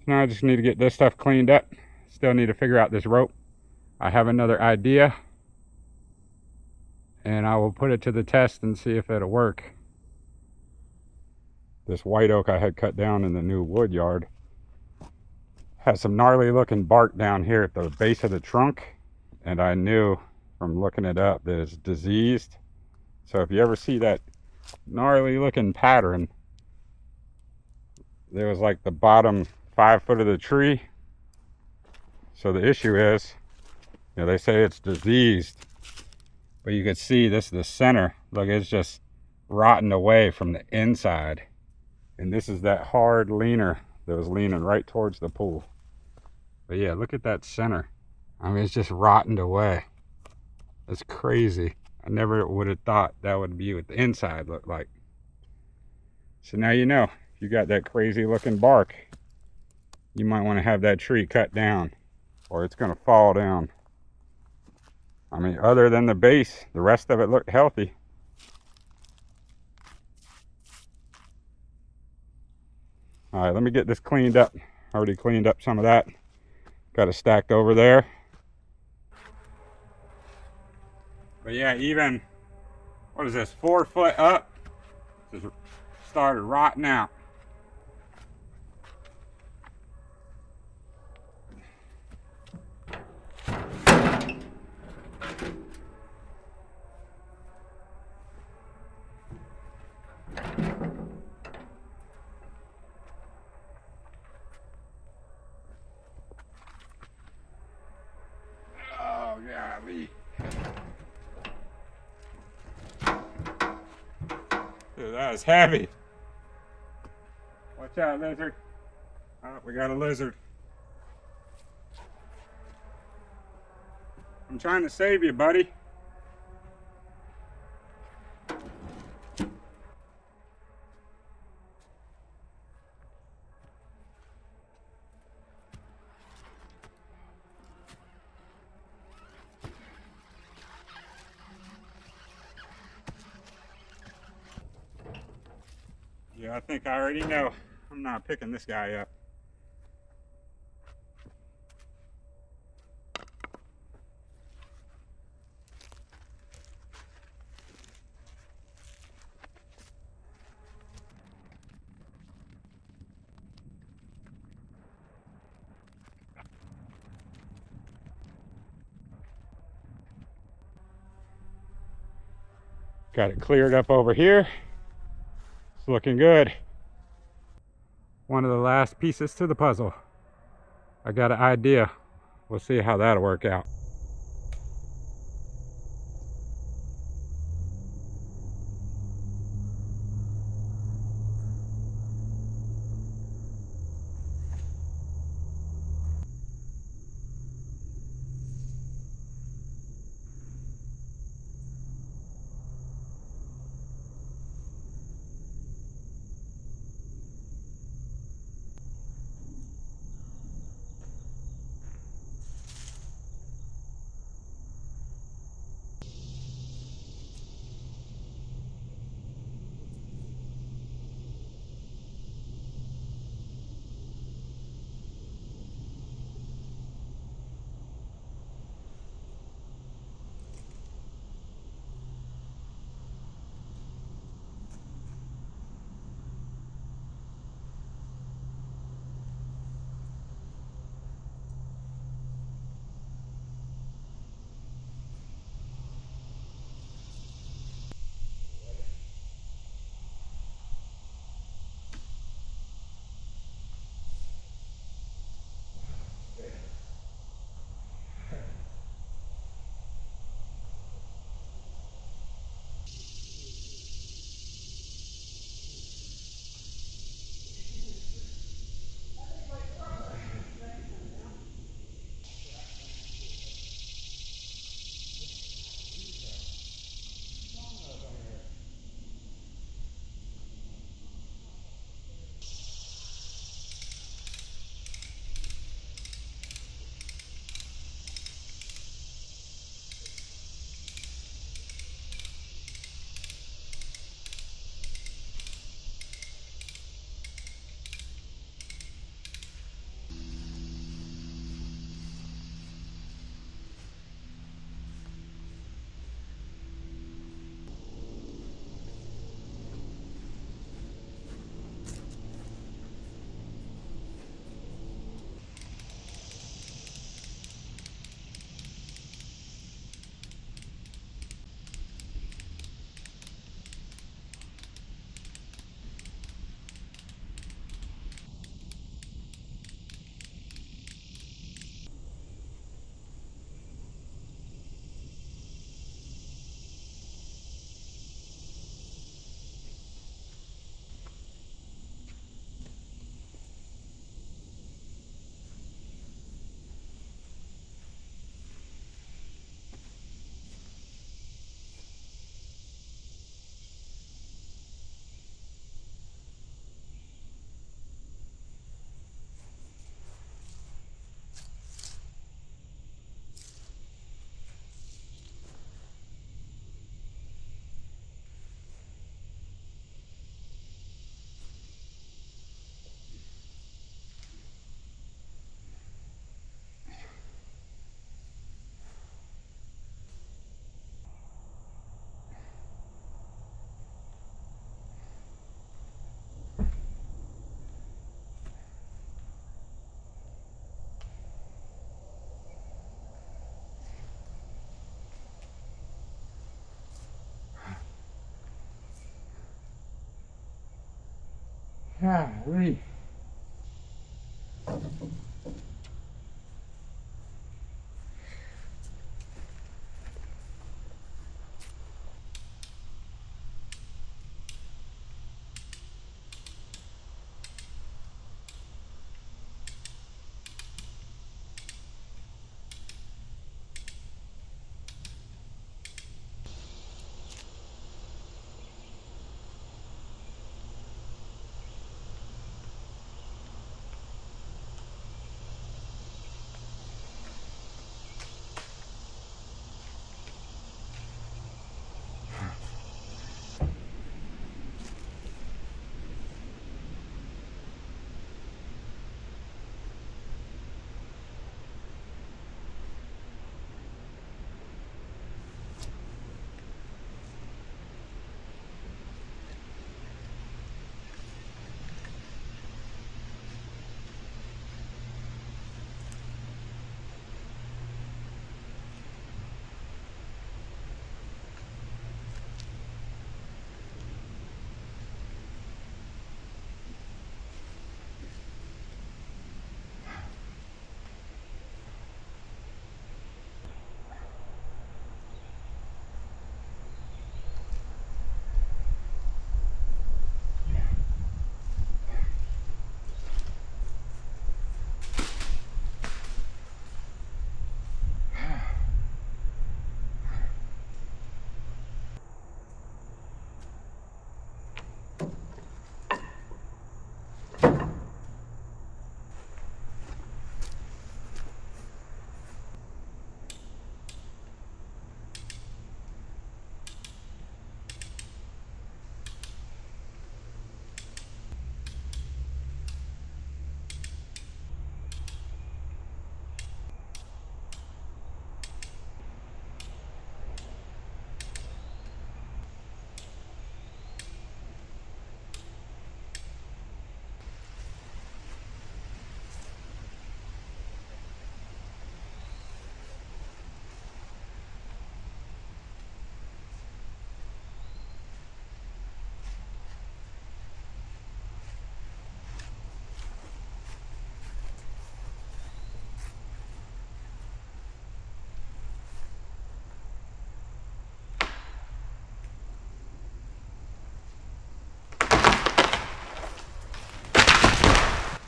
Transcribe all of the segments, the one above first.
Now I just need to get this stuff cleaned up. Still need to figure out this rope. I have another idea, and I will put it to the test and see if it'll work. This white oak I had cut down in the new wood yard has some gnarly looking bark down here at the base of the trunk, and I knew from looking it up that it's diseased. So if you ever see that gnarly looking pattern, there was like the bottom 5 foot of the tree. So the issue is, you know, they say it's diseased, but you can see this is the center. Look, it's just rotting away from the inside. And this is that hard leaner that was leaning right towards the pool. But yeah, look at that center. I mean, it's just rotting away. That's crazy. I never would have thought that would be what the inside looked like. So now you know, if you got that crazy looking bark, you might want to have that tree cut down, or it's going to fall down. I mean, other than the base, the rest of it looked healthy. All right, let me get this cleaned up. I already cleaned up some of that. Got it stacked over there. But yeah, even, what is this, 4 foot up, just started rotting out. Oh, golly. Dude, that is heavy. Watch out, lizard. Oh, we got a lizard. I'm trying to save you, buddy. Yeah, I think I already know. I'm not picking this guy up. Got it cleared up over here. It's looking good. One of the last pieces to the puzzle. I got an idea. We'll see how that'll work out. Golly.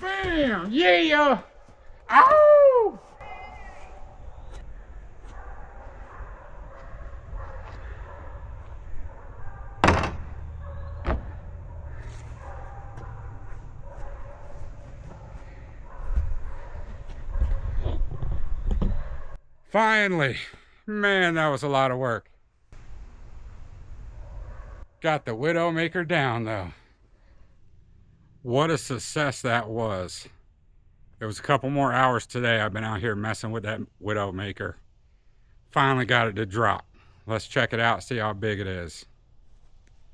Bam! Yeah! Ow! Finally! Man, that was a lot of work. Got the Widowmaker down though. What a success that was. It was a couple more hours today. I've been out here messing with that Widowmaker. Finally got it to drop. Let's check it out, see how big it is.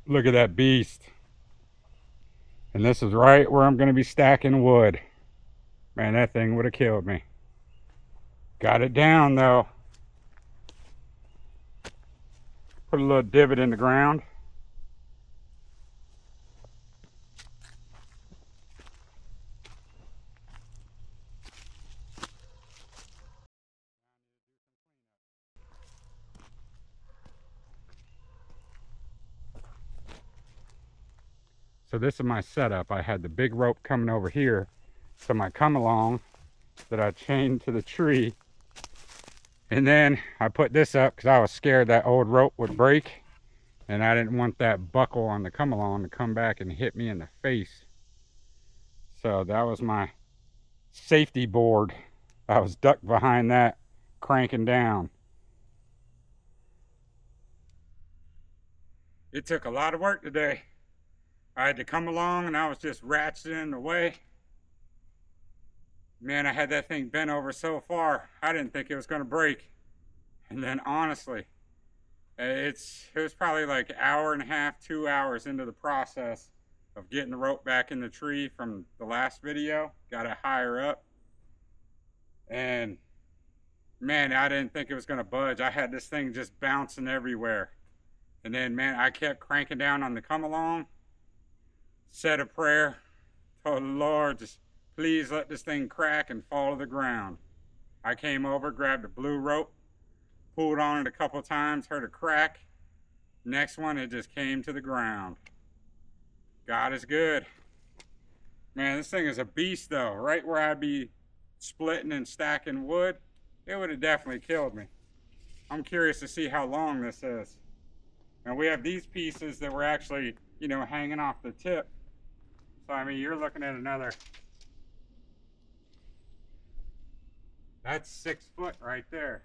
Look at that beast. And this is right where I'm going to be stacking wood. Man, that thing would have killed me. Got it down though. Put a little divot in the ground. So this is my setup. I had the big rope coming over here to my come along that I chained to the tree. And then I put this up because I was scared that old rope would break. And I didn't want that buckle on the come along to come back and hit me in the face. So that was my safety board. I was ducked behind that, cranking down. It took a lot of work today. I had to come along and I was just ratcheting away. Man, I had that thing bent over so far, I didn't think it was going to break. And then honestly, it was probably like an hour and a half, 2 hours into the process of getting the rope back in the tree from the last video. Got it higher up. And man, I didn't think it was going to budge. I had this thing just bouncing everywhere. And then, man, I kept cranking down on the come along, said a prayer, Oh Lord, just please let this thing crack and fall to the ground. I came over, grabbed a blue rope, pulled on it a couple times, heard a crack. Next one, it just came to the ground. God is good. Man, this thing is a beast though. Right where I'd be splitting and stacking wood, it would have definitely killed me. I'm curious to see how long this is. And we have these pieces that were actually, you know, hanging off the tip. So, I mean, you're looking at another, that's 6 foot right there.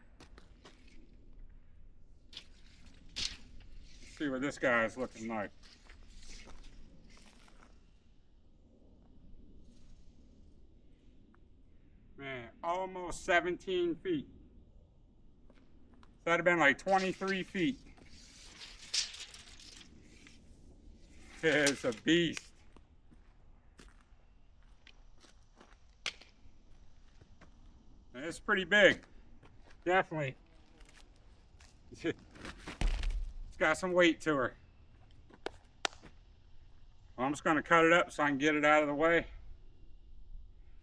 Let's see what this guy is looking like. Man, almost 17 feet. So that'd have been like 23 feet. It's a beast. And it's pretty big. Definitely. It's got some weight to her. Well, I'm just going to cut it up so I can get it out of the way.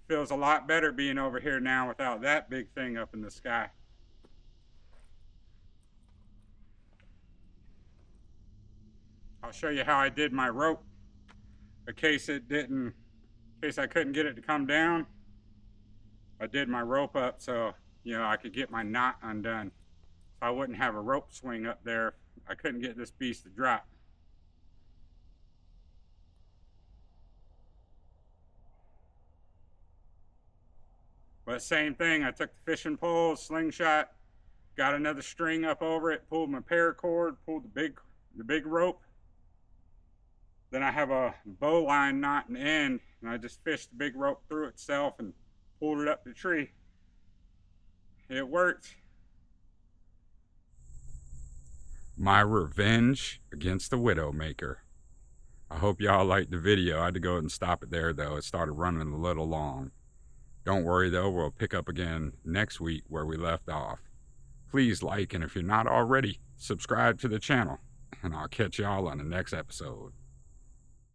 Feels a lot better being over here now without that big thing up in the sky. I'll show you how I did my rope in case I couldn't get it to come down. I did my rope up so, you know, I could get my knot undone. So I wouldn't have a rope swing up there. I couldn't get this beast to drop. But same thing, I took the fishing pole, slingshot, got another string up over it, pulled my paracord, pulled the big rope. Then I have a bowline knot in the end, and I just fished the big rope through itself and pulled it up the tree. It worked. My revenge against the Widowmaker. I hope y'all liked the video. I had to go ahead and stop it there though. It started running a little long. Don't worry though, we'll pick up again next week where we left off. Please like, and if you're not already, subscribe to the channel, and I'll catch y'all on the next episode.